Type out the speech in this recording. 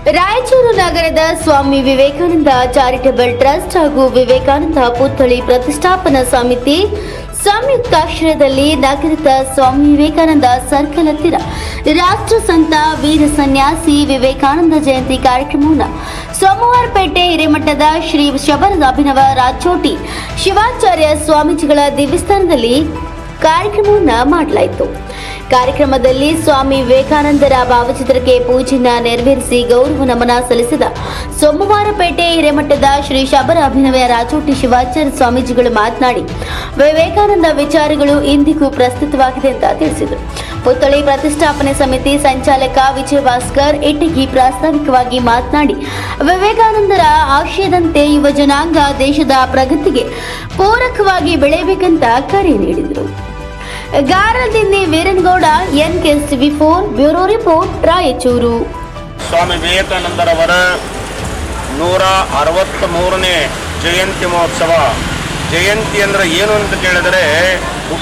ರಾಯಚೂರು ನಗರದ Swami Vivekananda charitable trust ಹಾಗೂ ವಿವೇಕಾನಂದ ಪುತ್ಥಳಿ ಪ್ರತಿಷ್ಠಾಪನಾ ಸಮಿತಿ ಸಂಯುಕ್ತಾಶ್ರಯದಲ್ಲಿ ನಗರದ ಸ್ವಾಮಿ ವಿವೇಕಾನಂದ ಸರ್ಕಲ್ ಹತ್ತಿರ ರಾಷ್ಟ್ರ ಸಂತ ವೀರ ಸನ್ಯಾಸಿ ವಿವೇಕಾನಂದ ಜಯಂತಿ ಕಾರ್ಯಕ್ರಮವನ್ನು ಸೋಮವಾರಪೇಟೆ ಹಿರೇಮಠದ ಶ್ರೀ ಶಬರದ ಅಭಿನವ ರಾಚೋಟಿ ಶಿವಾಚಾರ್ಯ ಸ್ವಾಮೀಜಿಗಳ ದಿವ್ಯಸ್ಥಾನದಲ್ಲಿ ಕಾರ್ಯಕ್ರಮವನ್ನು ಮಾಡಲಾಯಿತು. ಕಾರ್ಯಕ್ರಮದಲ್ಲಿ ಸ್ವಾಮಿ ವಿವೇಕಾನಂದರ ಭಾವಚಿತ್ರಕ್ಕೆ ಪೂಜೆಯನ್ನು ನೆರವೇರಿಸಿ ಗೌರವ ನಮನ ಸಲ್ಲಿಸಿದ ಸೋಮವಾರಪೇಟೆ ಹಿರೇಮಠದ ಶ್ರೀ ಶಬರ ಅಭಿನವ ರಾಚೋಟಿ ಶಿವಾಚಾರ್ಯ ಸ್ವಾಮೀಜಿಗಳು ಮಾತನಾಡಿ, ವಿವೇಕಾನಂದ ವಿಚಾರಗಳು ಇಂದಿಗೂ ಪ್ರಸ್ತುತವಾಗಿದೆ ಅಂತ ತಿಳಿಸಿದರು. ಪುತ್ಥಳಿ ಪ್ರತಿಷ್ಠಾಪನೆ ಸಮಿತಿ ಸಂಚಾಲಕ ವಿಜಯ ಭಾಸ್ಕರ್ ಇಟಗಿ ಪ್ರಾಸ್ತಾವಿಕವಾಗಿ ಮಾತನಾಡಿ, ವಿವೇಕಾನಂದರ ಆಶಯದಂತೆ ಯುವ ಜನಾಂಗ ದೇಶದ ಪ್ರಗತಿಗೆ ಪೂರಕವಾಗಿ ಬೆಳೆಯಬೇಕಂತ ಕರೆ ನೀಡಿದರು. ಗಾರದಿಂದ Veeranagouda, NKTV4 bureau report, Raichur. Swami ವಿವೇಕಾನಂದರವರ 163ನೇ ಜಯಂತಿ ಮಹೋತ್ಸವ. ಜಯಂತಿ ಅಂದರೆ ಏನು ಅಂತ ಕೇಳಿದರೆ